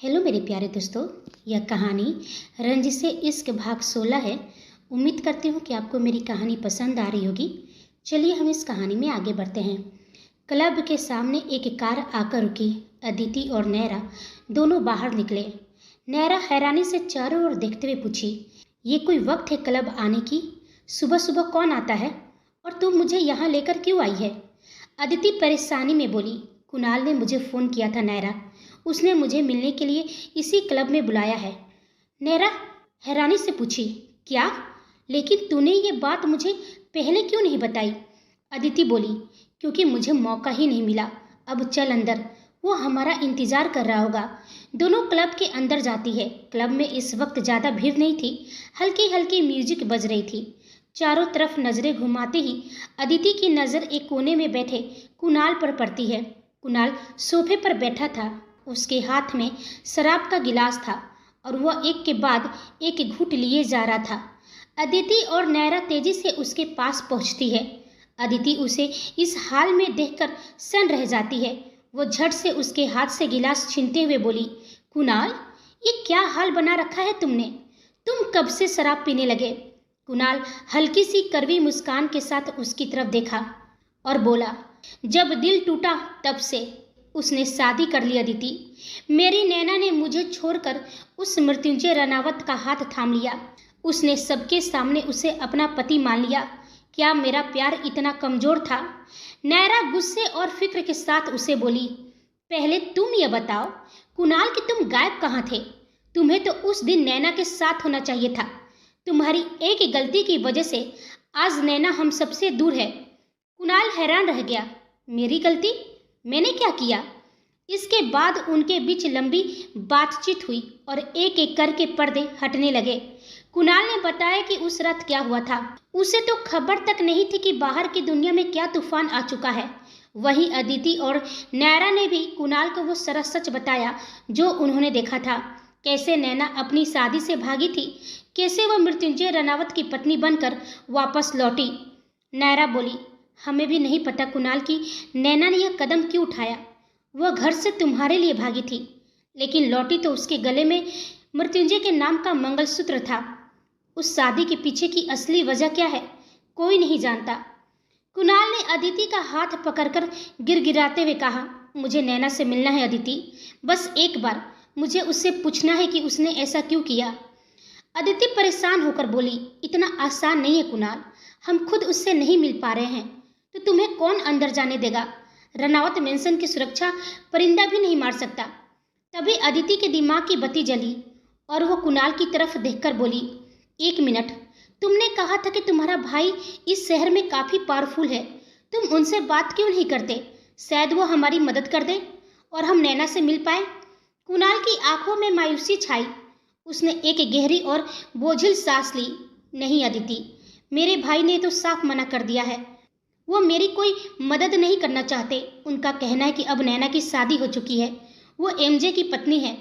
Hello मेरे प्यारे दोस्तों। यह कहानी रंजिशे इश्क भाग 16 है। उम्मीद करती हूँ कि आपको मेरी कहानी पसंद आ रही होगी। चलिए हम इस कहानी में आगे बढ़ते हैं। क्लब के सामने एक कार आकर रुकी। अदिति और नैरा दोनों बाहर निकले। नैरा हैरानी से चारों ओर देखते हुए पूछी, ये कोई वक्त है क्लब आने की? सुबह सुबह कौन आता है और तुम मुझे यहाँ लेकर क्यों आई है? अदिति परेशानी में बोली, कुणाल ने मुझे फ़ोन किया था नैरा, उसने मुझे मिलने के लिए इसी क्लब में बुलाया है। नैरा हैरानी से पूछी, क्या? लेकिन तूने ये बात मुझे पहले क्यों नहीं बताई? अदिति बोली, क्योंकि मुझे मौका ही नहीं मिला। अब चल अंदर, वो हमारा इंतजार कर रहा होगा। दोनों क्लब के अंदर जाती है। क्लब में इस वक्त ज़्यादा भीड़ नहीं थी। हल्की हल्की म्यूजिक बज रही थी। चारों तरफ नजरें घुमाते ही अदिति की नज़र एक कोने में बैठे कुणाल पर पड़ती है। कुणाल सोफे पर बैठा था। उसके हाथ में शराब का गिलास था और वह एक के बाद एक घूंट लिए जा रहा था। अदिति और नैरा तेजी से उसके पास पहुंचती है। अदिति उसे इस हाल में देखकर सन्न रह जाती है। वो झट से उसके हाथ से गिलास छीनते हुए बोली, कुणाल, ये क्या हाल बना रखा है तुमने? तुम कब से शराब पीने लगे? कुणाल हल्की सी कड़वी मुस्कान के साथ उसकी तरफ देखा और बोला, जब दिल टूटा तब से। उसने शादी कर ली अदिति। मेरी नैना ने मुझे छोड़कर उस मृत्युंजय रनावत का हाथ थाम लिया। उसने सबके सामने उसे अपना पति मान लिया। क्या मेरा प्यार इतना कमजोर था? नैरा गुस्से और फिक्र के साथ उसे बोली, पहले तुम ये बताओ कुणाल कि तुम गायब कहाँ थे? तुम्हें तो उस दिन नैना के साथ होना चाहिए था। तुम्हारी एक गलती की वजह से आज नैना हम सबसे दूर है। कुणाल हैरान रह गया, मेरी गलती? मैंने क्या किया? इसके बाद उनके बीच लंबी बातचीत हुई और एक एक करके पर्दे हटने लगे। कुणाल ने बताया कि उस रात क्या हुआ था। उसे तो खबर तक नहीं थी कि बाहर की दुनिया में क्या तूफान आ चुका है। वहीं अदिति और नैरा ने भी कुणाल को वो सारा सच बताया जो उन्होंने देखा था। कैसे नैना अपनी शादी से भागी थी, कैसे वह मृत्युंजय रनावत की पत्नी बनकर वापस लौटी। नैरा बोली, हमें भी नहीं पता कुणाल की नैना ने यह कदम क्यों उठाया। वह घर से तुम्हारे लिए भागी थी, लेकिन लौटी तो उसके गले में मृत्युंजय के नाम का मंगलसूत्र था। उस शादी के पीछे की असली वजह क्या है, कोई नहीं जानता। कुणाल ने अदिति का हाथ पकड़कर गिड़गिड़ाते हुए कहा, मुझे नैना से मिलना है अदिति, बस एक बार। मुझे उससे पूछना है कि उसने ऐसा क्यों किया। अदिति परेशान होकर बोली, इतना आसान नहीं है कुणाल, हम खुद उससे नहीं मिल पा रहे हैं तो तुम्हें कौन अंदर जाने देगा? रनावत मेंशन की सुरक्षा परिंदा भी नहीं मार सकता। तभी अदिति के दिमाग की बत्ती जली और वो कुणाल की तरफ देखकर बोली, एक मिनट, तुमने कहा था कि तुम्हारा भाई इस शहर में काफ़ी पावरफुल है। तुम उनसे बात क्यों नहीं करते? शायद वो हमारी मदद कर दे और हम नैना से मिल पाए। कुणाल की आंखों में मायूसी छाई। उसने एक गहरी और बोझिल सांस ली। नहीं अदिति, मेरे भाई ने तो साफ मना कर दिया है। वो मेरी कोई मदद नहीं करना चाहते। उनका कहना है कि अब नैना की शादी हो चुकी है, वो एमजे की पत्नी है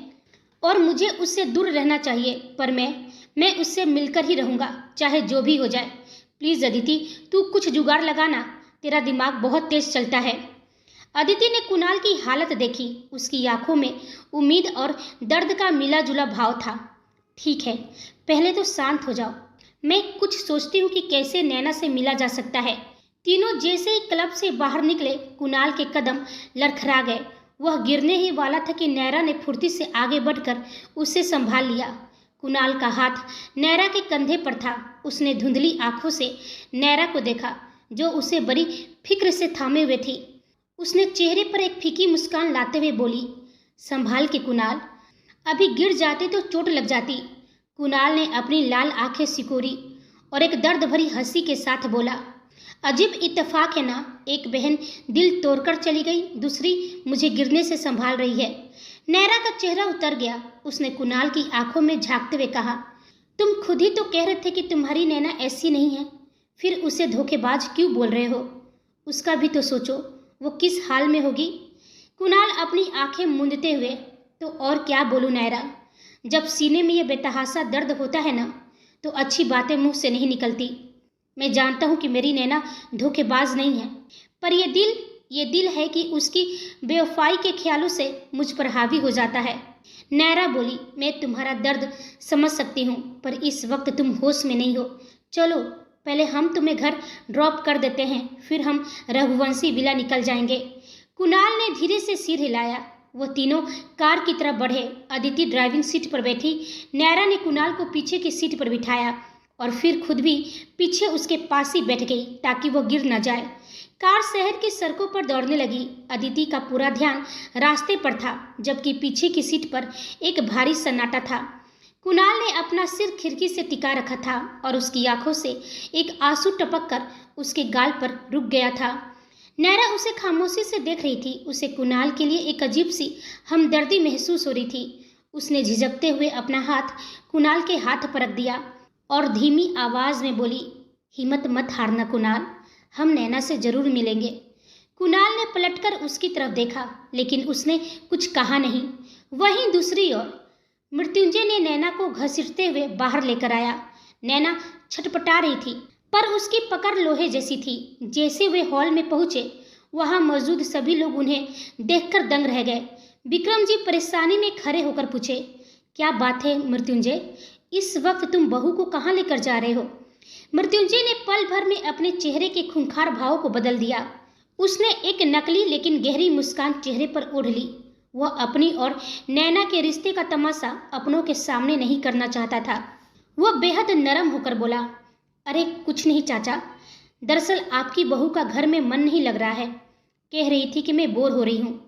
और मुझे उससे दूर रहना चाहिए। पर मैं उससे मिलकर ही रहूँगा, चाहे जो भी हो जाए। प्लीज़ अदिति, तू कुछ जुगाड़ लगाना, तेरा दिमाग बहुत तेज चलता है। अदिति ने कुणाल की हालत देखी। उसकी आंखों में उम्मीद और दर्द का मिला जुला भाव था। ठीक है, पहले तो शांत हो जाओ। मैं कुछ सोचती हूँ कि कैसे नैना से मिला जा सकता है। तीनों जैसे ही क्लब से बाहर निकले, कुणाल के कदम लड़खड़ा गए। वह गिरने ही वाला था कि नैरा ने फुर्ती से आगे बढ़कर उसे संभाल लिया। कुणाल का हाथ नैरा के कंधे पर था। उसने धुंधली आंखों से नैरा को देखा, जो उसे बड़ी फिक्र से थामे हुए थी। उसने चेहरे पर एक फीकी मुस्कान लाते हुए बोली, संभाल के कुणाल, अभी गिर जाते तो चोट लग जाती। कुणाल ने अपनी लाल आंखें सिकोड़ी और एक दर्द भरी हंसी के साथ बोला, अजीब इत्तेफाक है ना, एक बहन दिल तोड़कर चली गई, दूसरी मुझे गिरने से संभाल रही है। नैरा का चेहरा उतर गया। उसने कुणाल की आंखों में झांकते हुए कहा, तुम खुद ही तो कह रहे थे कि तुम्हारी नैना ऐसी नहीं है, फिर उसे धोखेबाज क्यों बोल रहे हो? उसका भी तो सोचो, वो किस हाल में होगी। कुणाल अपनी आंखें मूंदते हुए, तो और क्या बोलूं नैरा, जब सीने में यह बेतहासा दर्द होता है ना, तो अच्छी बातें मुंह से नहीं निकलती। मैं जानता हूँ कि मेरी नैना धोखेबाज नहीं है, पर ये दिल है कि उसकी बेवफाई के ख्यालों से मुझ पर हावी हो जाता है। नैरा बोली, मैं तुम्हारा दर्द समझ सकती हूँ, पर इस वक्त तुम होश में नहीं हो। चलो पहले हम तुम्हें घर ड्रॉप कर देते हैं, फिर हम रघुवंशी विला निकल जाएंगे। कुणाल ने धीरे से सिर हिलाया। वो तीनों कार की तरफ बढ़े। अदिति ड्राइविंग सीट पर बैठी। नैरा ने कुणाल को पीछे की सीट पर बिठाया और फिर खुद भी पीछे उसके पास ही बैठ गई ताकि वो गिर न जाए। कार शहर की सड़कों पर दौड़ने लगी। अदिति का पूरा ध्यान रास्ते पर था, जबकि पीछे की सीट पर एक भारी सन्नाटा था। कुणाल ने अपना सिर खिड़की से टिका रखा था और उसकी आंखों से एक आंसू टपक कर उसके गाल पर रुक गया था। नैरा उसे खामोशी से देख रही थी। उसे कुणाल के लिए एक अजीब सी हमदर्दी महसूस हो रही थी। उसने झिझकते हुए अपना हाथ कुणाल के हाथ पर रख दिया और धीमी आवाज में बोली, हिम्मत मत हारना कुणाल, हम नैना से जरूर मिलेंगे। कुणाल ने पलटकर उसकी तरफ देखा, लेकिन उसने कुछ कहा नहीं। वहीं दूसरी ओर मृत्युंजय ने नैना को घसीटते हुए बाहर लेकर आया। नैना छटपटा रही थी, पर उसकी पकड़ लोहे जैसी थी। जैसे वे हॉल में पहुंचे, वहां मौजूद सभी लोग उन्हें देखकर दंग रह गए। विक्रम जी परेशानी में खड़े होकर पूछे, क्या बात है मृत्युंजय, इस वक्त तुम बहू को कहाँ लेकर जा रहे हो? मृत्युंजय ने पल भर में अपने चेहरे के खूंखार भाव को बदल दिया। उसने एक नकली लेकिन गहरी मुस्कान चेहरे पर ओढ़ ली। वह अपनी और नैना के रिश्ते का तमाशा अपनों के सामने नहीं करना चाहता था। वह बेहद नरम होकर बोला, अरे कुछ नहीं चाचा, दरअसल आपकी बहू का घर में मन नहीं लग रहा है। कह रही थी कि मैं बोर हो रही हूँ,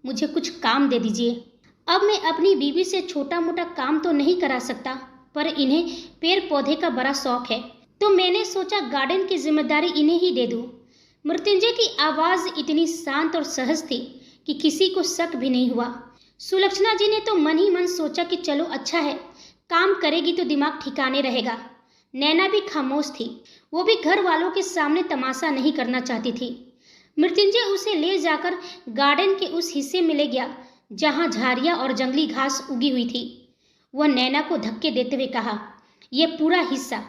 मुझे कुछ काम दे दीजिए। अब मैं अपनी बीवी से छोटा मोटा काम तो नहीं करा सकता, पर इन्हें पेड़ पौधे का बड़ा शौक है, तो मैंने सोचा गार्डन की जिम्मेदारी इन्हें ही दे दूं। मृत्युंजय की आवाज इतनी शांत और सहज थी कि किसी को शक भी नहीं हुआ। सुलक्षणा जी ने तो मन ही मन सोचा कि चलो अच्छा है, काम करेगी तो दिमाग ठिकाने रहेगा। नैना भी खामोश थी। वो भी घर वालों के सामने तमाशा नहीं करना चाहती थी। मृत्युंजय उसे ले जाकर गार्डन के उस हिस्से में ले गया जहां झाड़ियां और जंगली घास उगी हुई थी। वह नैना को धक्के देते हुए कहा, यह पूरा हिस्सा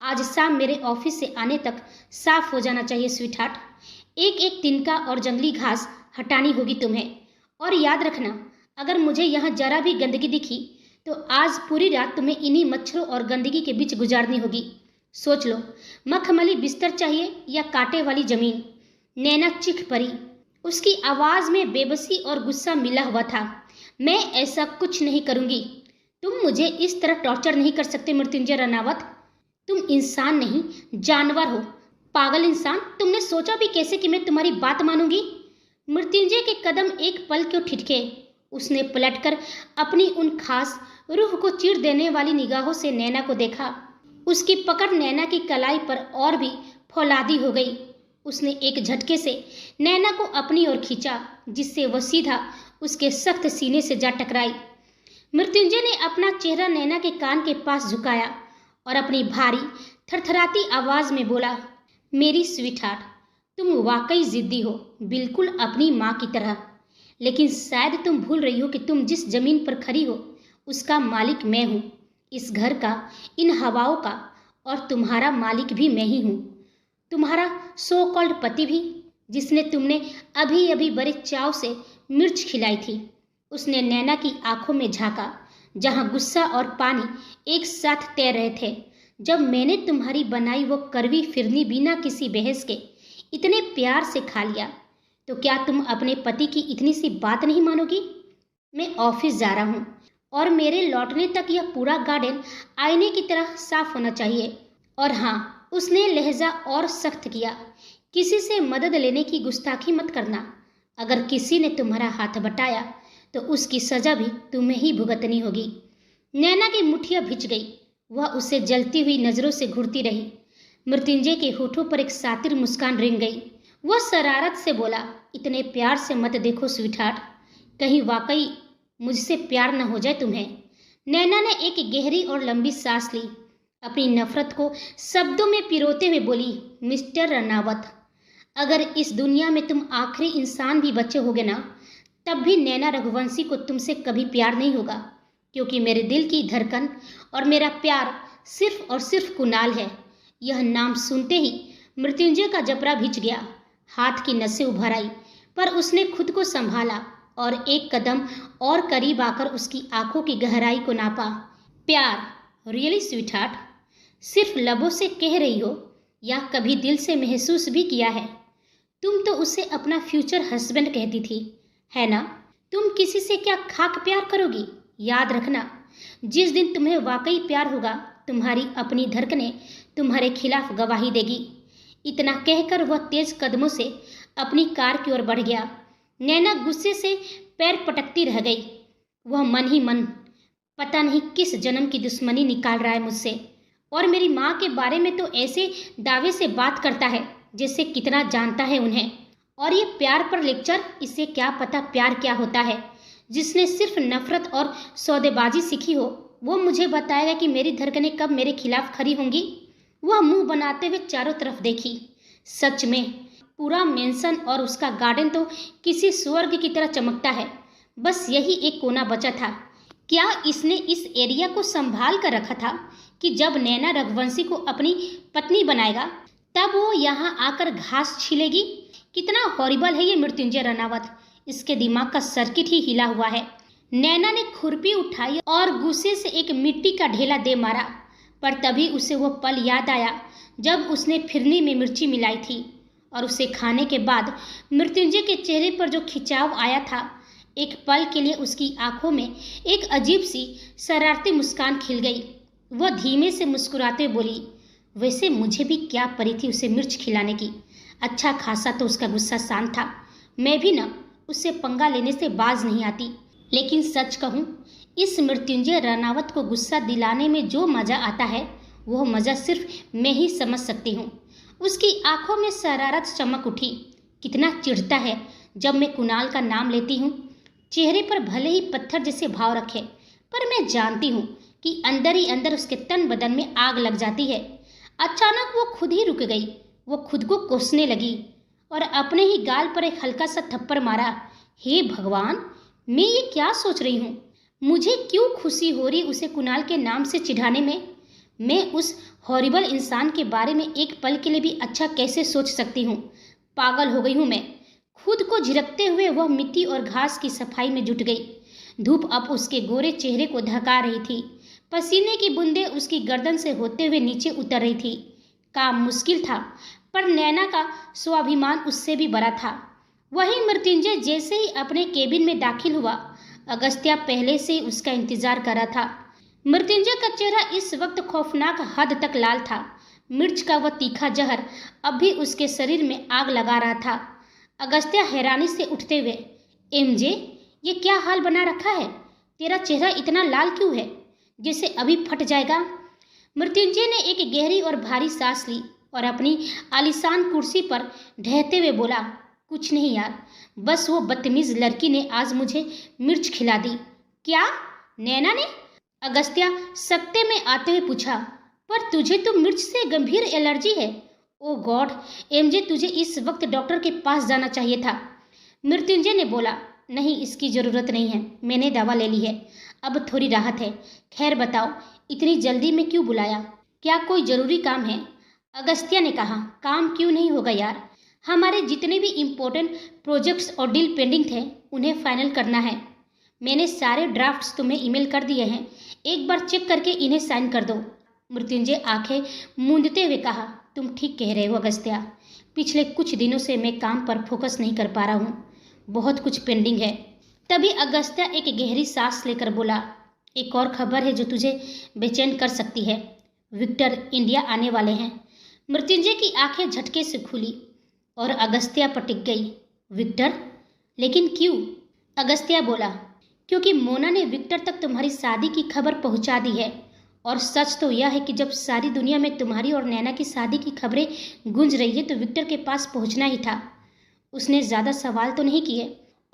आज शाम मेरे ऑफिस से आने तक साफ हो जाना चाहिए स्वीटहार्ट। एक एक तिनका और जंगली घास हटानी होगी तुम्हें। और याद रखना, अगर मुझे यहाँ जरा भी गंदगी दिखी तो आज पूरी रात तुम्हें इन्हीं मच्छरों और गंदगी के बीच गुजारनी होगी। सोच लो, मखमली बिस्तर चाहिए या कांटे वाली जमीन? नैना चीख पड़ी। उसकी आवाज में बेबसी और गुस्सा मिला हुआ था। मैं ऐसा कुछ नहीं करूंगी। तुम मुझे इस तरह टॉर्चर नहीं कर सकते मृत्युंजय रनावत। तुम इंसान नहीं, जानवर हो। पागल इंसान, तुमने सोचा भी कैसे कि मैं तुम्हारी बात मानूंगी? मृत्युंजय के कदम एक पल क्यों ठिठके। उसने पलटकर अपनी उन खास रूह को चीर देने वाली निगाहों से नैना को देखा। उसकी पकड़ नैना की कलाई पर और भी फौलादी हो गई। उसने एक झटके से नैना को अपनी ओर खींचा, जिससे वह सीधा उसके सख्त सीने से जा टकराई। मृत्युंजय ने अपना चेहरा नैना के कान के पास झुकाया और अपनी भारी थरथराती आवाज में बोला, मेरी स्वीटहार्ट, तुम वाकई जिद्दी हो, बिल्कुल अपनी माँ की तरह। लेकिन शायद तुम भूल रही हो कि तुम जिस जमीन पर खड़ी हो उसका मालिक मैं हूँ, इस घर का, इन हवाओं का, और तुम्हारा मालिक भी मैं ही हूँ। तुम्हारा सो कॉल्ड पति भी, जिसने तुमने अभी अभी बड़े चाव से मिर्च खिलाई थी। उसने नैना की आंखों में झांका, जहां गुस्सा और पानी एक साथ तैर रहे थे। जब मैंने तुम्हारी बनाई वो करवी फिरनी बिना किसी बहस के इतने प्यार से खा लिया, तो क्या तुम अपने पति की इतनी सी बात नहीं मानोगी? मैं ऑफिस जा रहा हूँ और मेरे लौटने तक यह पूरा गार्डन आईने की तरह साफ होना चाहिए। और हाँ, उसने लहजा और सख्त किया, किसी से मदद लेने की गुस्ताखी मत करना। अगर किसी ने तुम्हारा हाथ बटाया तो उसकी सजा भी तुम्हें ही भुगतनी होगी। नैना की मुठ्ठियां भिज गई। वह उसे जलती हुई नजरों से घूरती रही। मृत्युंजय के होठों पर एक सातिर मुस्कान रिंग गई। वह शरारत से बोला, इतने प्यार से मत देखो स्वीटहार्ट, कहीं वाकई मुझसे प्यार न हो जाए तुम्हें। नैना ने एक गहरी और लंबी सांस ली। अपनी नफरत को शब्दों में पिरोते हुए बोली, मिस्टर रनावत, अगर इस दुनिया में तुम आखिरी इंसान भी बचे होगे ना, तब भी नैना रघुवंशी को तुमसे कभी प्यार नहीं होगा, क्योंकि मेरे दिल की धड़कन और मेरा प्यार सिर्फ और सिर्फ कुणाल है। यह नाम सुनते ही मृत्युंजय का जबड़ा भिज गया। हाथ की नसें उभर आई, पर उसने खुद को संभाला और एक कदम और करीब आकर उसकी आंखों की गहराई को नापा। प्यार, रियली स्वीटहार्ट? सिर्फ लबों से कह रही हो या कभी दिल से महसूस भी किया है? तुम तो उसे अपना फ्यूचर हस्बैंड कहती थी, है ना? तुम किसी से क्या खाक प्यार करोगी? याद रखना, जिस दिन तुम्हें वाकई प्यार होगा, तुम्हारी अपनी धड़कनें तुम्हारे खिलाफ गवाही देगी। इतना कहकर वह तेज कदमों से अपनी कार की ओर बढ़ गया। नैना गुस्से से पैर पटकती रह गई। वह मन ही मन पता नहीं किस जन्म की दुश्मनी निकाल रहा है मुझसे, और मेरी माँ के बारे में तो ऐसे दावे से बात करता है जैसे कितना जानता है उन्हें। और ये प्यार पर लेक्चर, इसे क्या पता प्यार क्या होता है। जिसने सिर्फ नफरत और सौदेबाजी सीखी हो, वो मुझे बताएगा कि मेरी धड़कनें कब मेरे खिलाफ खड़ी होंगी। वह मुंह बनाते हुए चारों तरफ देखी। सच में पूरा मेंशन और उसका गार्डन तो किसी स्वर्ग की तरह चमकता है। बस यही एक कोना बचा था। क्या इसने इस एरिया को संभाल कर रखा था कि जब नैना रघुवंशी को अपनी पत्नी बनाएगा तब वो यहाँ आकर घास छीलेगी? कितना हॉरिबल है ये मृत्युंजय रनावत। इसके दिमाग का सर्किट ही हिला हुआ है। नैना ने खुरपी उठाई और गुस्से से एक मिट्टी का ढेला दे मारा, पर तभी उसे वो पल याद आया जब उसने फिरनी में मिर्ची मिलाई थी, और उसे खाने के बाद मृत्युंजय के चेहरे पर जो खिंचाव आया था। एक पल के लिए उसकी आंखों में एक अजीब सी शरारती मुस्कान खिल गई। वह धीमे से मुस्कुराते बोली, वैसे मुझे भी क्या पड़ी थी उसे मिर्च खिलाने की। अच्छा खासा तो उसका गुस्सा शांत था। मैं भी न उससे पंगा लेने से बाज नहीं आती। लेकिन सच कहूँ, इस मृत्युंजय रनावत को गुस्सा दिलाने में जो मज़ा आता है, वह मज़ा सिर्फ मैं ही समझ सकती हूँ। उसकी आंखों में शरारत चमक उठी। कितना चिढ़ता है जब मैं कुणाल का नाम लेती हूँ। चेहरे पर भले ही पत्थर जैसे भाव रखे, पर मैं जानती हूँ कि अंदर ही अंदर उसके तन बदन में आग लग जाती है। अचानक वो खुद ही रुक गई। वो खुद को कोसने लगी और अपने ही गाल पर एक हल्का सा थप्पड़ मारा। हे भगवान, मैं ये क्या सोच रही हूँ? मुझे क्यों खुशी हो रही उसे कुणाल के नाम से चिढ़ाने में? मैं उस हॉरिबल इंसान के बारे में एक पल के लिए भी अच्छा कैसे सोच सकती हूँ? पागल हो गई हूँ मैं। खुद को झिड़कते हुए वह मिट्टी और घास की सफाई में जुट गई। धूप अब उसके गोरे चेहरे को ढका रही थी। पसीने की बूंदें उसकी गर्दन से होते हुए नीचे उतर रही थी। काम मुश्किल था, पर नैना का स्वाभिमान उससे भी बड़ा था। वही मृत्युंजय जैसे ही अपने केबिन में दाखिल हुआ, अगस्त्या पहले से उसका इंतजार कर रहा था। मृत्युंजय का चेहरा इस वक्त खौफनाक हद तक लाल था। मिर्च का वह तीखा जहर अब भी उसके शरीर में आग लगा रहा था। अगस्त्या हैरानी से उठते हुए, एमजे, ये क्या हाल बना रखा है? तेरा चेहरा इतना लाल क्यों है, जैसे अभी फट जाएगा? मृत्युंजय ने एक गहरी और भारी सांस ली और अपनी आलीशान कुर्सी पर ढहते हुए बोला, कुछ नहीं यार, बस वो बदतमीज लड़की ने आज मुझे मिर्च खिला दी। क्या? नैना ने? अगस्त्या सकते में आते हुए पूछा, पर तुझे तो मिर्च से गंभीर एलर्जी है। ओ गॉड, एमजे, तुझे इस वक्त डॉक्टर के पास जाना चाहिए था। मृत्युंजय ने बोला, नहीं, इसकी ज़रूरत नहीं है, मैंने दवा ले ली है, अब थोड़ी राहत है। खैर बताओ, इतनी जल्दी में क्यों बुलाया? क्या कोई ज़रूरी काम है? अगस्त्या ने कहा, काम क्यों नहीं होगा यार, हमारे जितने भी इम्पोर्टेंट प्रोजेक्ट्स और डील पेंडिंग थे उन्हें फाइनल करना है। मैंने सारे ड्राफ्ट्स तुम्हें ईमेल कर दिए हैं, एक बार चेक करके इन्हें साइन कर दो। मृत्युंजय आंखें मूंदते हुए कहा, तुम ठीक कह रहे हो अगस्त्या, पिछले कुछ दिनों से मैं काम पर फोकस नहीं कर पा रहा हूँ, बहुत कुछ पेंडिंग है। तभी अगस्त्या एक गहरी सांस लेकर बोला, एक और खबर है जो तुझे बेचैन कर सकती है। विक्टर इंडिया आने वाले हैं। मृत्युंजय की आंखें झटके से खुली और अगस्त्या पर टिक गई। विक्टर? लेकिन क्यों? अगस्त्या बोला, क्योंकि मोना ने विक्टर तक तुम्हारी शादी की खबर पहुंचा दी है, और सच तो यह है कि जब सारी दुनिया में तुम्हारी और नैना की शादी की खबरें गूंज रही है तो विक्टर के पास पहुंचना ही था। उसने ज़्यादा सवाल तो नहीं किए,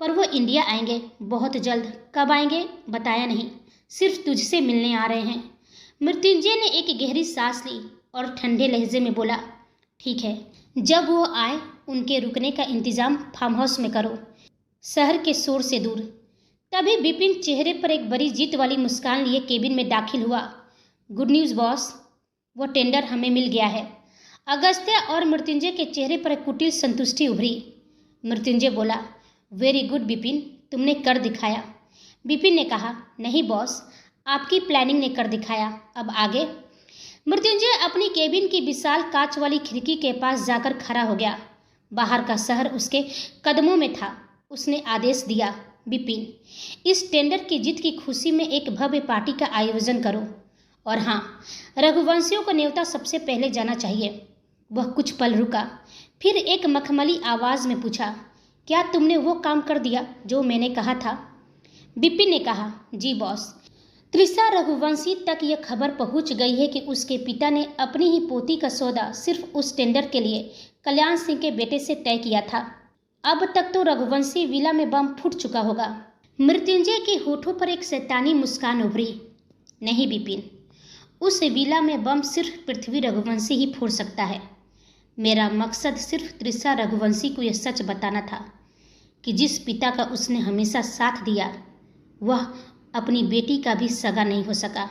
पर वो इंडिया आएंगे बहुत जल्द। कब आएंगे बताया नहीं, सिर्फ तुझसे मिलने आ रहे हैं। मृत्युंजय ने एक गहरी सांस ली और ठंडे लहजे में बोला, ठीक है, जब वो आए उनके रुकने का इंतजाम फार्म हाउस में करो, शहर के शोर से दूर। तभी विपिन चेहरे पर एक बड़ी जीत वाली मुस्कान लिए केबिन में दाखिल हुआ। गुड न्यूज़ बॉस, वो टेंडर हमें मिल गया है। अगस्त्या और मृत्युंजय के चेहरे पर एक कुटिल संतुष्टि उभरी। मृत्युंजय बोला, वेरी गुड विपिन, तुमने कर दिखाया। विपिन ने कहा, नहीं बॉस, आपकी प्लानिंग ने कर दिखाया। अब आगे। मृत्युंजय अपनी केबिन की विशाल कांच वाली खिड़की के पास जाकर खड़ा हो गया। बाहर का शहर उसके कदमों में था। उसने आदेश दिया, विपिन, इस टेंडर की जीत की खुशी में एक भव्य पार्टी का आयोजन करो। और हाँ, रघुवंशियों को न्योता सबसे पहले जाना चाहिए। वह कुछ पल रुका, फिर एक मखमली आवाज में पूछा, क्या तुमने वो काम कर दिया जो मैंने कहा था? विपिन ने कहा, जी बॉस। त्रिशा रघुवंशी तक यह खबर पहुंच गई है कि उसके पिता ने अपनी ही पोती का सौदा सिर्फ उस टेंडर के लिए कल्याण सिंह के बेटे से तय किया था। अब तक तो रघुवंशी विला में बम फूट चुका होगा। मृत्युंजय के होठों पर एक शैतानी मुस्कान उभरी। नहीं विपिन, उस विला में बम सिर्फ पृथ्वी रघुवंशी ही फोड़ सकता है। मेरा मकसद सिर्फ त्रिशा रघुवंशी को यह सच बताना था कि जिस पिता का उसने हमेशा साथ दिया, वह अपनी बेटी का भी सगा नहीं हो सका।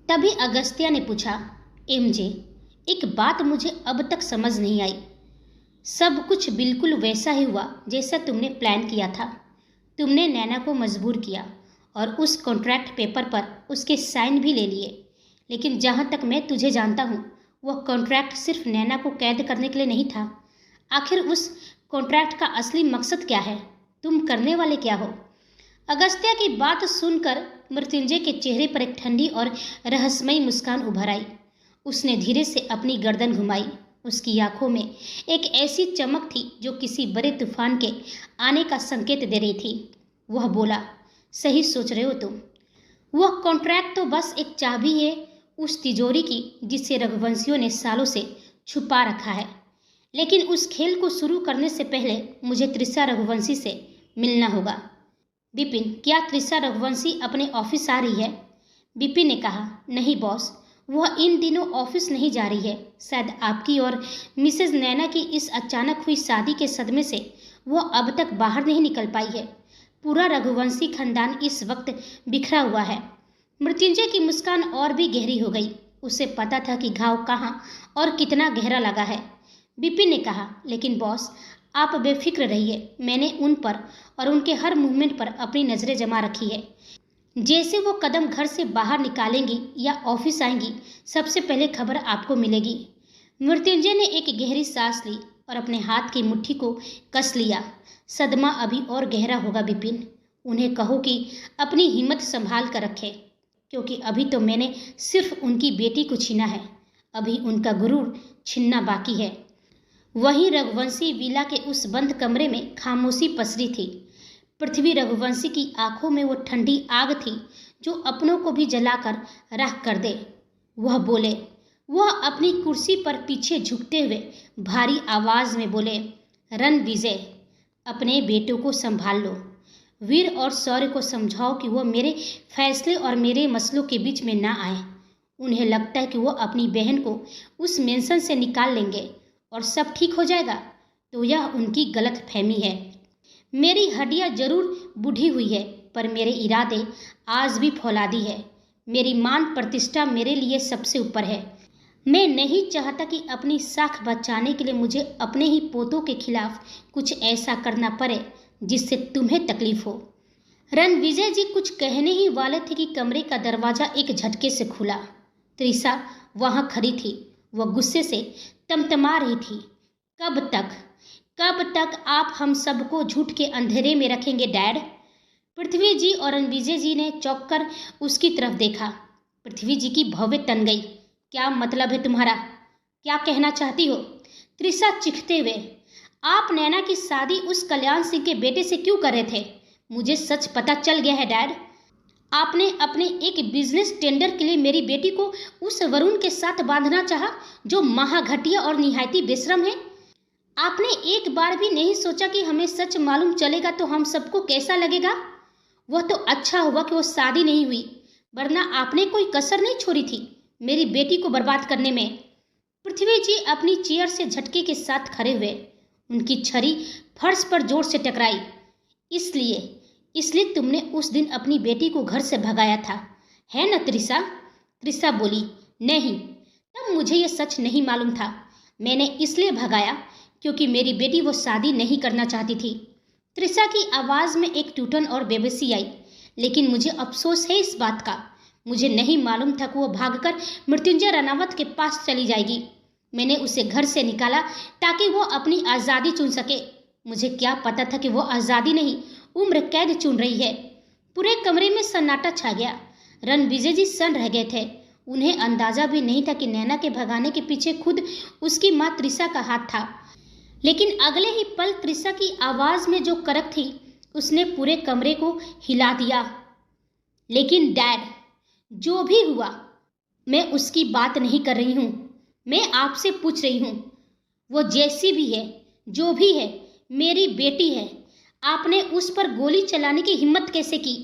तभी अगस्त्या ने पूछा, एमजे, एक बात मुझे अब तक समझ नहीं आई। सब कुछ बिल्कुल वैसा ही हुआ जैसा तुमने प्लान किया था। तुमने नैना को मजबूर किया और उस कॉन्ट्रैक्ट पेपर पर उसके साइन भी ले लिए। लेकिन जहाँ तक मैं तुझे जानता हूँ, वह कॉन्ट्रैक्ट सिर्फ नैना को कैद करने के लिए नहीं था। आखिर उस कॉन्ट्रैक्ट का असली मकसद क्या है? तुम करने वाले क्या हो? अगस्त्या की बात सुनकर मृत्युंजय के चेहरे पर एक ठंडी और रहस्यमयी मुस्कान उभर आई। उसने धीरे से अपनी गर्दन घुमाई। उसकी आंखों में एक ऐसी चमक थी जो किसी बड़े तूफान के आने का संकेत दे रही थी। वह बोला, सही सोच रहे हो तुम। वह कॉन्ट्रैक्ट तो बस एक चाबी है उस तिजोरी की जिसे रघुवंशियों ने सालों से छुपा रखा है। लेकिन उस खेल को शुरू करने से पहले मुझे त्रिशा रघुवंशी से मिलना होगा। विपिन, क्या त्रिशा रघुवंशी अपने ऑफिस आ रही है? विपिन ने कहा, नहीं बॉस, वह इन दिनों ऑफिस नहीं जा रही है। शायद आपकी और मिसेज नैना की इस अचानक हुई शादी के सदमे से वह अब तक बाहर नहीं निकल पाई है। पूरा रघुवंशी खानदान इस वक्त बिखरा हुआ है। मृत्युंजय की मुस्कान और भी गहरी हो गई। उसे पता था कि घाव कहाँ और कितना गहरा लगा है। विपिन ने कहा, लेकिन बॉस, आप बेफिक्र रहिए। मैंने उन पर और उनके हर मूवमेंट पर अपनी नज़रें जमा रखी है। जैसे वो कदम घर से बाहर निकालेंगी या ऑफिस आएंगी, सबसे पहले खबर आपको मिलेगी। मृत्युंजय ने एक गहरी सांस ली और अपने हाथ की मुट्ठी को कस लिया। सदमा अभी और गहरा होगा विपिन। उन्हें कहो कि अपनी हिम्मत संभाल कर रखे, क्योंकि अभी तो मैंने सिर्फ उनकी बेटी को छीना है। अभी उनका गुरूर छीनना बाकी है। वहीं रघुवंशी विला के उस बंद कमरे में खामोशी पसरी थी। पृथ्वी रघुवंशी की आंखों में वो ठंडी आग थी जो अपनों को भी जलाकर राख कर दे। वह बोले, वह अपनी कुर्सी पर पीछे झुकते हुए भारी आवाज में बोले, रणविजय, अपने बेटों को संभाल लो। वीर और शौर्य को समझाओ कि वह मेरे फैसले और मेरे मसलों के बीच में ना आए। उन्हें लगता है कि वह अपनी बहन को उस मेंशन से निकाल लेंगे और सब ठीक हो जाएगा, तो यह उनकी गलत फहमी है। मेरी हड्डियां जरूर बूढ़ी हुई है, पर मेरे इरादे आज भी फौलादी है। मेरी मान प्रतिष्ठा मेरे लिए सबसे ऊपर है। मैं नहीं चाहता कि अपनी साख बचाने के लिए मुझे अपने ही पोतों के खिलाफ कुछ ऐसा करना पड़े जिससे तुम्हें तकलीफ हो। रणविजय जी कुछ कहने ही वाले थे कि कमरे का दरवाजा एक झटके से खुला। त्रिशा वहां खड़ी थी। वह गुस्से से तमतमा रही थी। कब तक आप हम सबको झूठ के अंधेरे में रखेंगे डैड? पृथ्वी जी और रणविजय जी ने चौंक कर उसकी तरफ देखा। पृथ्वी जी की भौवें तन गई। क्या मतलब है तुम्हारा? क्या कहना चाहती हो? त्रिशा चिखते हुए, आप नैना की शादी उस कल्याण सिंह के बेटे से क्यों कर रहे थे? मुझे सच पता चल गया है डैड। आपने अपने एक बिजनेस टेंडर के लिए मेरी बेटी को उस वरुण के साथ बांधना चाहा जो महाघटिया और निहायती बेशरम है। आपने एक बार भी नहीं सोचा कि हमें सच मालूम चलेगा तो हम सबको कैसा लगेगा। वह तो अच्छा हुआ कि वो शादी नहीं हुई, वरना आपने कोई कसर नहीं छोड़ी थी मेरी बेटी को बर्बाद करने में। पृथ्वी जी अपनी चेयर से झटके के साथ खड़े हुए। उनकी छड़ी फर्श पर जोर से टकराई। इसलिए तुमने उस दिन अपनी बेटी को घर से भगाया था, है न त्रिशा? त्रिशा बोली, नहीं, तब मुझे यह सच नहीं मालूम था। मैंने इसलिए भगाया क्योंकि मेरी बेटी वो शादी नहीं करना चाहती थी। त्रिशा की आवाज़ में एक टूटन और बेबसी आई। लेकिन मुझे अफसोस है इस बात का। मुझे नहीं मालूम था कि वो भागकर मृत्युंजय रनावत के पास चली जाएगी। मैंने उसे घर से निकाला ताकि वो अपनी आज़ादी चुन सके। मुझे क्या पता था कि वो आज़ादी नहीं, उम्र कैद चुन रही है। पूरे कमरे में सन्नाटा छा गया। रणविजय जी सन्न रह गए थे। उन्हें अंदाजा भी नहीं था कि नैना के भगाने के पीछे खुद उसकी माँ त्रिशा का हाथ था। लेकिन अगले ही पल त्रिशा की आवाज़ में जो करक थी, उसने पूरे कमरे को हिला दिया। लेकिन डैड, जो भी हुआ, मैं उसकी बात नहीं कर रही हूँ। मैं आपसे पूछ रही हूँ, वो जैसी भी है, जो भी है, मेरी बेटी है। आपने उस पर गोली चलाने की हिम्मत कैसे की?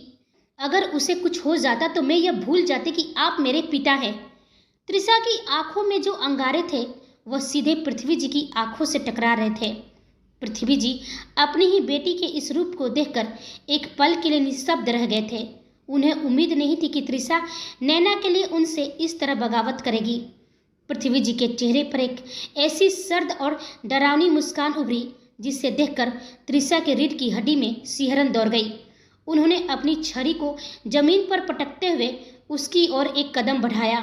अगर उसे कुछ हो जाता तो मैं यह भूल जाती कि आप मेरे पिता हैं। त्रिशा की आंखों में जो अंगारे थे वह सीधे पृथ्वी जी की आंखों से टकरा रहे थे। पृथ्वी जी अपनी ही बेटी के इस रूप को देखकर एक पल के लिए निस्तब्ध रह गए थे। उन्हें उम्मीद नहीं थी कि त्रिशा नैना के लिए उनसे इस तरह बगावत करेगी। पृथ्वी जी के चेहरे पर एक ऐसी सर्द और डरावनी मुस्कान उभरी जिसे देखकर त्रिशा के रीढ़ की हड्डी में सिहरन दौड़ गई। उन्होंने अपनी छड़ी को जमीन पर पटकते हुए उसकी ओर एक कदम बढ़ाया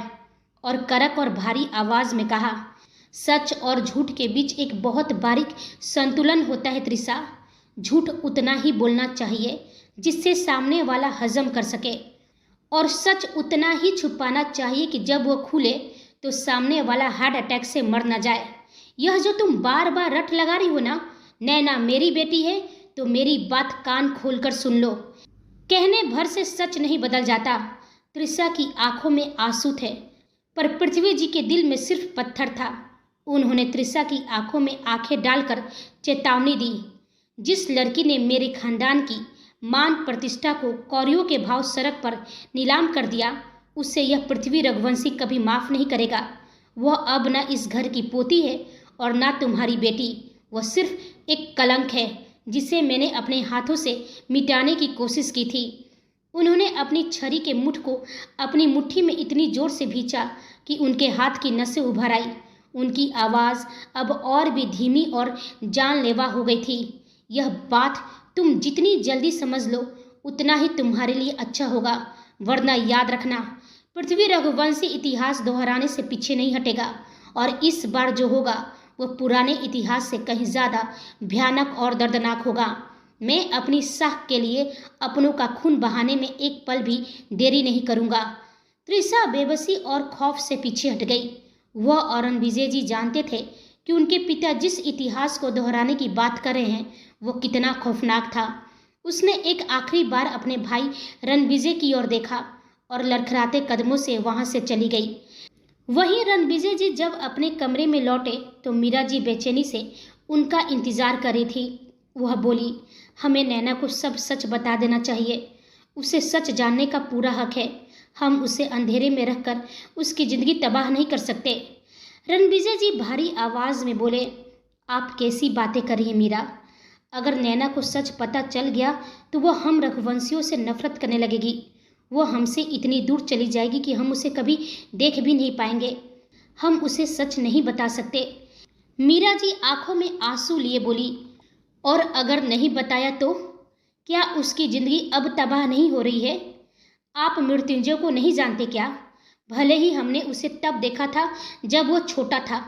और कड़क और भारी आवाज में कहा, सच और झूठ के बीच एक बहुत बारीक संतुलन होता है त्रिशा। झूठ उतना ही बोलना चाहिए जिससे सामने वाला हजम कर सके, और सच उतना ही छुपाना चाहिए कि जब वो खुले तो सामने वाला हार्ट अटैक से मर न जाए। यह जो तुम बार बार रट लगा रही हो ना, नैना मेरी बेटी है तो मेरी बात कान खोलकर सुन लो। कहने भर से सच नहीं बदल जाता। त्रिशा की आंखों में आंसू थे, पर पृथ्वी जी के दिल में सिर्फ पत्थर था। उन्होंने त्रिशा की आंखों में आंखें डालकर चेतावनी दी, जिस लड़की ने मेरे खानदान की मान प्रतिष्ठा को कौड़ियों के भाव सड़क पर नीलाम कर दिया, उसे यह पृथ्वी रघुवंशी कभी माफ नहीं करेगा। वह अब न इस घर की पोती है और न तुम्हारी बेटी। वह सिर्फ एक कलंक है जिसे मैंने अपने हाथों से मिटाने की कोशिश की थी। उन्होंने अपनी छड़ी के मुठ को अपनी मुट्ठी में इतनी जोर से भींचा कि उनके हाथ की नसें उभर आई। उनकी आवाज़ अब और भी धीमी और जानलेवा हो गई थी। यह बात तुम जितनी जल्दी समझ लो उतना ही तुम्हारे लिए अच्छा होगा, वरना याद रखना, पृथ्वी रघुवंशी इतिहास दोहराने से पीछे नहीं हटेगा, और इस बार जो होगा वह पुराने इतिहास से कहीं ज़्यादा भयानक और दर्दनाक होगा। मैं अपनी साख के लिए अपनों का खून बहाने में एक पल भी देरी नहीं करूँगा। त्रिशा बेबसी और खौफ से पीछे हट गई। वह और रणविजय जी जानते थे कि उनके पिता जिस इतिहास को दोहराने की बात कर रहे हैं वो कितना खौफनाक था। उसने एक आखिरी बार अपने भाई रणविजय की ओर देखा और लड़खड़ाते कदमों से वहां से चली गई। वहीं रणविजय जी जब अपने कमरे में लौटे तो मीरा जी बेचैनी से उनका इंतजार कर रही थी। वह बोली, हमें नैना को सब सच बता देना चाहिए। उसे सच जानने का पूरा हक है। हम उसे अंधेरे में रखकर उसकी जिंदगी तबाह नहीं कर सकते। रणविजय जी भारी आवाज में बोले, आप कैसी बातें कर रही हैं मीरा? अगर नैना को सच पता चल गया तो वह हम रघुवंशियों से नफरत करने लगेगी। वो हमसे इतनी दूर चली जाएगी कि हम उसे कभी देख भी नहीं पाएंगे। हम उसे सच नहीं बता सकते। मीरा जी आंखों में आंसू लिए बोली, और अगर नहीं बताया तो क्या उसकी जिंदगी अब तबाह नहीं हो रही है? आप मृत्युंजय को नहीं जानते क्या? भले ही हमने उसे तब देखा था जब वो छोटा था,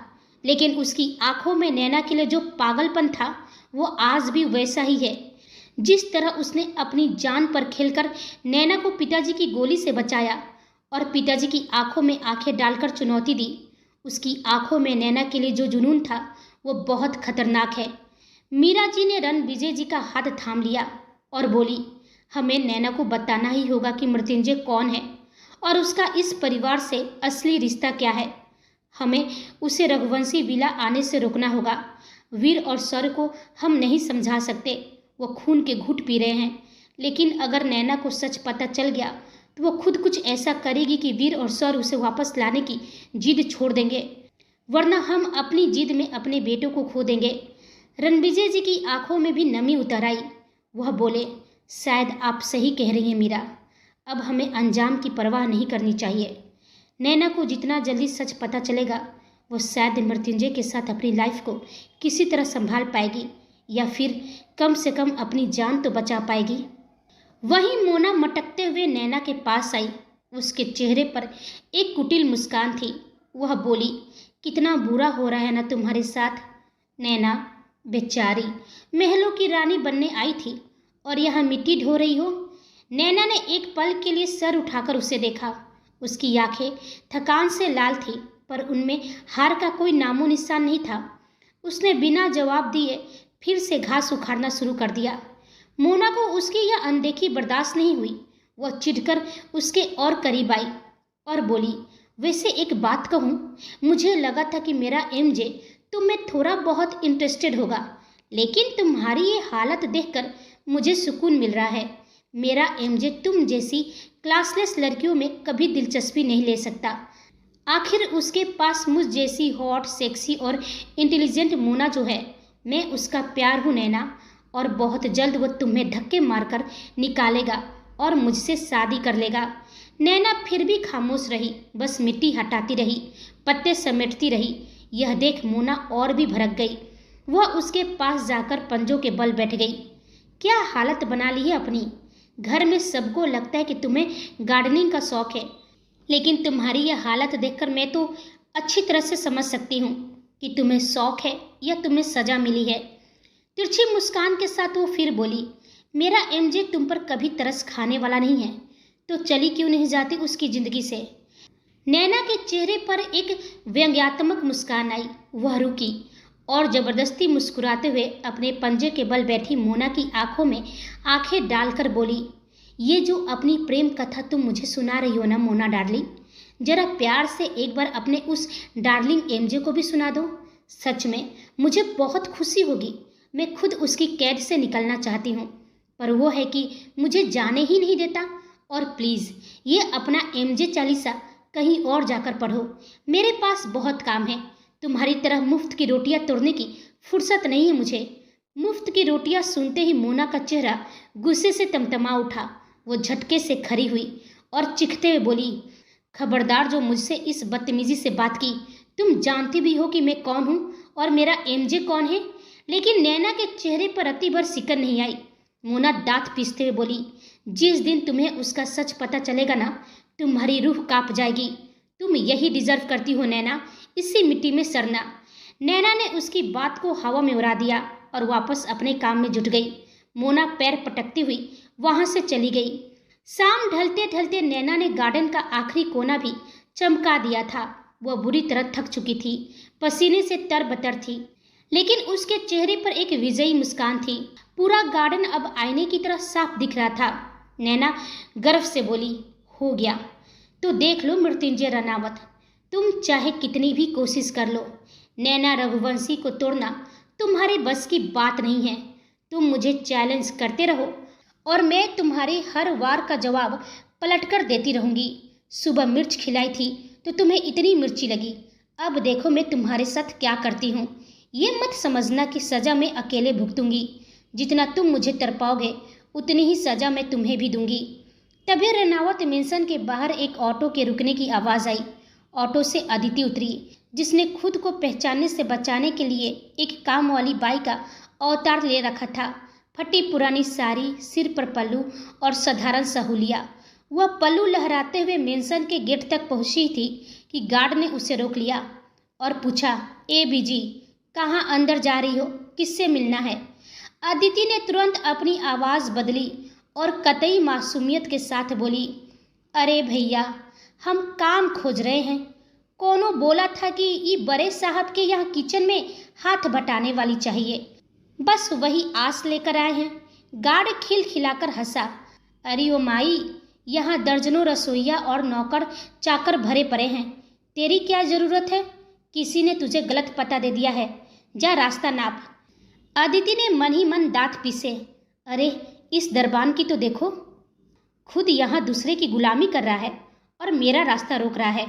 लेकिन उसकी आंखों में नैना के लिए जो पागलपन था वो आज भी वैसा ही है। जिस तरह उसने अपनी जान पर खेलकर नैना को पिताजी की गोली से बचाया और पिताजी की आंखों में आंखें डालकर चुनौती दी, उसकी आंखों में नैना के लिए जो जुनून था वो बहुत खतरनाक है। मीरा जी ने रणविजय जी का हाथ थाम लिया और बोली, हमें नैना को बताना ही होगा कि मृत्युंजय कौन है और उसका इस परिवार से असली रिश्ता क्या है। हमें उसे रघुवंशी विला आने से रोकना होगा। वीर और सौर को हम नहीं समझा सकते, वो खून के घूंट पी रहे हैं। लेकिन अगर नैना को सच पता चल गया तो वो खुद कुछ ऐसा करेगी कि वीर और सौर उसे वापस लाने की जिद छोड़ देंगे, वरना हम अपनी जिद में अपने बेटों को खो देंगे। रणविजय जी की आंखों में भी नमी उतर आई। वह बोले, शायद आप सही कह रही हैं मीरा। अब हमें अंजाम की परवाह नहीं करनी चाहिए। नैना को जितना जल्दी सच पता चलेगा वो शायद मृत्युंजय के साथ अपनी लाइफ को किसी तरह संभाल पाएगी। या फिर कम से कम अपनी जान तो बचा पाएगी। वहीं मोना मटकते हुए नैना के पास आई। उसके चेहरे पर एक कुटिल मुस्कान थी। वह बोली, कितना बुरा हो रहा है ना तुम्हारे साथ नैना। बेचारी महलों की रानी बनने आई थी और यहाँ मिट्टी ढो रही हो। नैना ने एक पल के लिए सर उठाकर उसे देखा। उसकी आंखें थकान से लाल थी, पर उनमें हार का कोई नामो निशान नहीं था। उसने बिना जवाब दिए फिर से घास उखाड़ना शुरू कर दिया। मोना को उसकी यह अनदेखी बर्दाश्त नहीं हुई। वह चिढ़कर उसके और करीब आई और बोली, वैसे एक बात कहूँ, मुझे लगा था कि मेरा एमजे तुम में थोड़ा बहुत इंटरेस्टेड होगा, लेकिन तुम्हारी ये हालत देखकर मुझे सुकून मिल रहा है। मेरा एमजे तुम जैसी क्लासलेस लड़कियों में कभी दिलचस्पी नहीं ले सकता। आखिर उसके पास मुझ जैसी हॉट, सेक्सी और इंटेलिजेंट मोना जो है, मैं उसका प्यार हूँ नैना, और बहुत जल्द वह तुम्हें धक्के मारकर निकालेगा और मुझसे शादी कर लेगा। नैना फिर भी खामोश रही, बस मिट्टी हटाती रही, पत्ते समेटती रही। यह देख मोना और भी भड़क गई। वह उसके पास जाकर पंजों के बल बैठ गई। क्या हालत बना ली है अपनी। घर में सबको लगता है कि तुम्हें गार्डनिंग का शौक है, लेकिन तुम्हारी यह हालत देखकर मैं तो अच्छी तरह से समझ सकती हूँ कि तुम्हें शौक है या तुम्हें सजा मिली है। तिरछी मुस्कान के साथ वो फिर बोली, मेरा एमजे तुम पर कभी तरस खाने वाला नहीं है, तो चली क्यों नहीं जाती उसकी जिंदगी से। नैना के चेहरे पर एक व्यंग्यात्मक मुस्कान आई। वह रुकी और जबरदस्ती मुस्कुराते हुए अपने पंजे के बल बैठी मोना की आंखों में आंखें डालकर बोली, ये जो अपनी प्रेम कथा तुम मुझे सुना रही हो ना मोना डार्लिंग, जरा प्यार से एक बार अपने उस डार्लिंग एमजे को भी सुना दो। सच में मुझे बहुत खुशी होगी। मैं खुद उसकी कैद से निकलना चाहती हूँ, पर वो है कि मुझे जाने ही नहीं देता। और प्लीज़ ये अपना एमजे चालीसा कहीं और जाकर पढ़ो। मेरे पास बहुत काम है। तुम्हारी तरह मुफ्त की रोटियां तोड़ने की फुर्सत नहीं है मुझे। मुफ्त की रोटियां सुनते ही मोना का चेहरा गुस्से से तमतमा उठा। वो झटके से खड़ी हुई और चिखते हुए बोली, खबरदार जो मुझसे इस बदतमीजी से बात की। तुम जानती भी हो कि मैं कौन हूँ और मेरा एमजे कौन है। लेकिन नैना के चेहरे पर रत्ती भर सिकन नहीं आई। मोना दांत पीसते हुए बोली, जिस दिन तुम्हें उसका सच पता चलेगा ना, तुम्हारी रूह कांप जाएगी। तुम यही डिजर्व करती हो नैना, इसी मिट्टी में सड़ना। नैना ने उसकी बात को हवा में उड़ा दिया और वापस अपने काम में जुट गई। मोना पैर पटकती हुई वहां से चली गई। शाम ढलते ढलते नैना ने गार्डन का आखिरी कोना भी चमका दिया था। वह बुरी तरह थक चुकी थी, पसीने से तरबतर थी, लेकिन उसके चेहरे पर एक विजयी मुस्कान थी। पूरा गार्डन अब आईने की तरह साफ दिख रहा था। नैना गर्व से बोली, हो गया तो देख लो मृत्युंजय रनावत, तुम चाहे कितनी भी कोशिश कर लो, नैना रघुवंशी को तोड़ना तुम्हारे बस की बात नहीं है। तुम मुझे चैलेंज करते रहो और मैं तुम्हारे हर वार का जवाब पलटकर देती रहूंगी। सुबह मिर्च खिलाई थी तो तुम्हें इतनी मिर्ची लगी, अब देखो मैं तुम्हारे साथ क्या करती हूँ। ये मत समझना कि सज़ा मैं अकेले भुगतूंगी। जितना तुम मुझे तड़पाओगे उतनी ही सज़ा मैं तुम्हें भी दूंगी। तभी रनावत मेंशन के बाहर एक ऑटो के रुकने की आवाज़ आई। ऑटो से अदिति उतरी, जिसने खुद को पहचानने से बचाने के लिए एक काम वाली बाई का अवतार ले रखा था। फटी पुरानी साड़ी, सिर पर पल्लू और साधारण सहूलिया। वह पल्लू लहराते हुए मेंशन के गेट तक पहुंची थी कि गार्ड ने उसे रोक लिया और पूछा, ए बीजी, कहाँ अंदर जा रही हो, किससे मिलना है। अदिति ने तुरंत अपनी आवाज़ बदली और कतई मासूमियत के साथ बोली, अरे भैया, हम काम खोज रहे हैं। कोनो बोला था कि ये बड़े साहब के यहाँ किचन में हाथ बटाने वाली चाहिए, बस वही आस लेकर आए हैं। गार्ड खिलखिलाकर हंसा, अरे ओ माई, यहाँ दर्जनों रसोइया और नौकर चाकर भरे पड़े हैं, तेरी क्या ज़रूरत है। किसी ने तुझे गलत पता दे दिया है, जा रास्ता नाप। अदिति ने मन ही मन दांत पीसे, अरे इस दरबान की तो देखो, खुद यहाँ दूसरे की गुलामी कर रहा है और मेरा रास्ता रोक रहा है।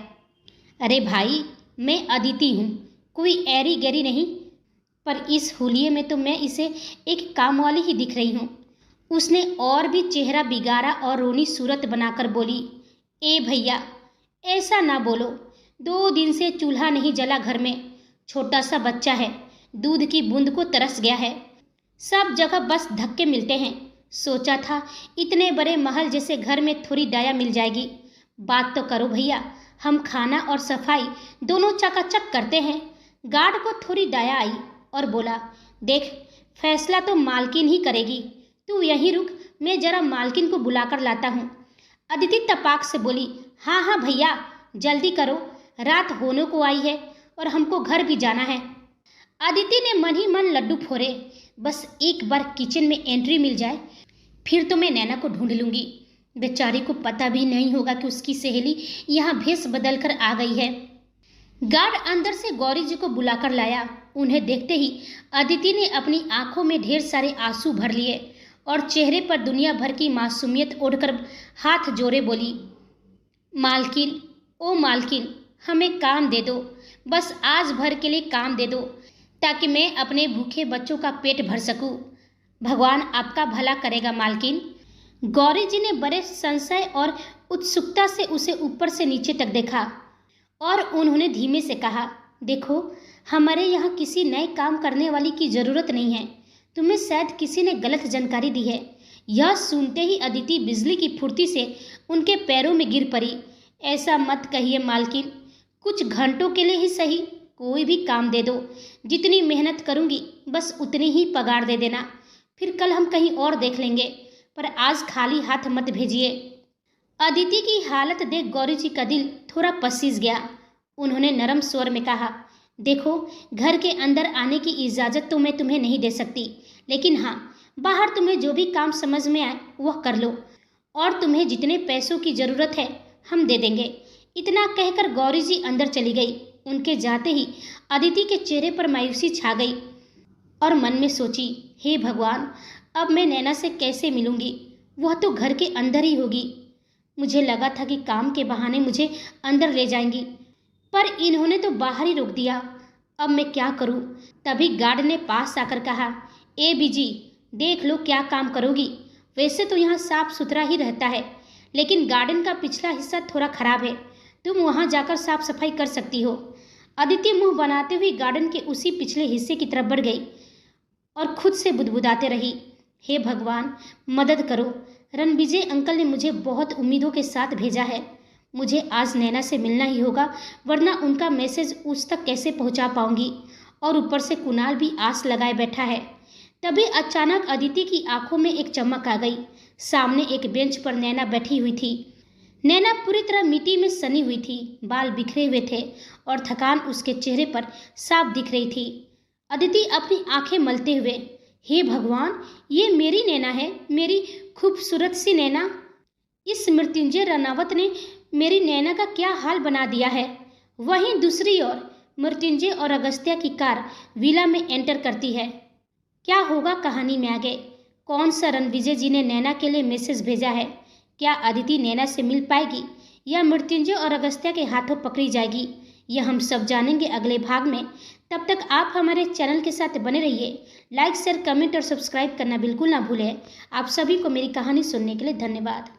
अरे भाई, मैं अदिति हूँ, कोई ऐरी गैरी नहीं, पर इस हुलिये में तो मैं इसे एक काम वाली ही दिख रही हूँ। उसने और भी चेहरा बिगाड़ा और रोनी सूरत बनाकर बोली, ए भैया, ऐसा ना बोलो, 2 दिन से चूल्हा नहीं जला घर में, छोटा सा बच्चा है, दूध की बूंद को तरस गया है। सब जगह बस धक्के मिलते हैं। सोचा था इतने बड़े महल जैसे घर में थोड़ी दया मिल जाएगी। बात तो करो भैया, हम खाना और सफाई दोनों चकाचक करते हैं। गार्ड को थोड़ी दया आई और बोला, देख, फैसला तो मालकिन ही करेगी, तू यहीं रुक, मैं जरा मालकिन को बुलाकर लाता हूँ। अदिति तपाक से बोली, हाँ हाँ भैया, जल्दी करो, रात होने को आई है और हमको घर भी जाना है। अदिति ने मन ही मन लड्डू फोड़े, बस एक बार किचन में एंट्री मिल जाए, फिर तो मैं नैना को ढूंढ लूंगी। बेचारी को पता भी नहीं होगा कि उसकी सहेली यहाँ भेष बदल कर आ गई है। गार्ड अंदर से गौरी जी को बुलाकर लाया। उन्हें देखते ही अदिति ने अपनी आंखों में ढेर सारे आंसू भर लिए और चेहरे पर दुनिया भर की मासूमियत ओढ़कर हाथ जोड़े बोली, मालकिन, ओ मालकिन, हमें काम दे दो, बस आज भर के लिए काम दे दो, ताकि मैं अपने भूखे बच्चों का पेट भर सकूं। भगवान आपका भला करेगा मालकिन। गौरी जी ने बड़े संशय और उत्सुकता से उसे ऊपर से नीचे तक देखा और उन्होंने धीमे से कहा, देखो, हमारे यहाँ किसी नए काम करने वाली की ज़रूरत नहीं है, तुम्हें शायद किसी ने गलत जानकारी दी है। यह सुनते ही अदिति बिजली की फुर्ती से उनके पैरों में गिर पड़ी। ऐसा मत कहिए मालकिन, कुछ घंटों के लिए ही सही, कोई भी काम दे दो, जितनी मेहनत करूँगी बस उतनी ही पगार दे देना, फिर कल हम कहीं और देख लेंगे, पर आज खाली हाथ मत भेजिए। अदिति की हालत देख गौरी जी का दिल थोड़ा पसीज गया। उन्होंने नरम स्वर में कहा, देखो, घर के अंदर आने की इजाज़त तो मैं तुम्हें नहीं दे सकती, लेकिन हाँ, बाहर तुम्हें जो भी काम समझ में आए वह कर लो, और तुम्हें जितने पैसों की ज़रूरत है हम दे देंगे। इतना कहकर गौरी जी अंदर चली गई। उनके जाते ही अदिति के चेहरे पर मायूसी छा गई और मन में सोची, हे भगवान, अब मैं नैना से कैसे मिलूंगी? वह तो घर के अंदर ही होगी। मुझे लगा था कि काम के बहाने मुझे अंदर ले जाएंगी, पर इन्होंने तो बाहर ही रोक दिया। अब मैं क्या करूं? तभी गार्ड ने पास आकर कहा, ए बीजी, देख लो क्या काम करोगी। वैसे तो यहाँ साफ सुथरा ही रहता है, लेकिन गार्डन का पिछला हिस्सा थोड़ा खराब है, तुम वहाँ जाकर साफ सफाई कर सकती हो। अदिति मुंह बनाते हुए गार्डन के उसी पिछले हिस्से की तरफ बढ़ गई और खुद से बुदबुदाते रही, हे भगवान, मदद करो। रणविजय अंकल ने मुझे बहुत उम्मीदों के साथ भेजा है। मुझे आज नैना से मिलना ही होगा, वरना उनका मैसेज उस तक कैसे पहुंचा पाऊंगी। और ऊपर से कुणाल भी आस लगाए बैठा है। तभी अचानक अदिति की आंखों में एक चमक आ गई। सामने एक बेंच पर नैना बैठी हुई थी। नैना पूरी तरह मिट्टी में सनी हुई थी, बाल बिखरे हुए थे और थकान उसके चेहरे पर साफ दिख रही थी। अदिति अपनी आंखें मलते हुए, हे भगवान, ये मेरी नैना है, मेरी खूबसूरत सी नैना। इस मृत्युंजय रनावत ने मेरी नैना का क्या हाल बना दिया है। वहीं दूसरी ओर मृत्युंजय और अगस्त्या की कार विला में एंटर करती है। क्या होगा कहानी में आगे? कौन सा रणविजय जी ने नैना के लिए मैसेज भेजा है? क्या अदिति नैना से मिल पाएगी या मृत्युंजय और अगस्त्या के हाथों पकड़ी जाएगी? यह हम सब जानेंगे अगले भाग में। तब तक आप हमारे चैनल के साथ बने रहिए। लाइक, शेयर, कमेंट और सब्सक्राइब करना बिल्कुल ना भूलें। आप सभी को मेरी कहानी सुनने के लिए धन्यवाद।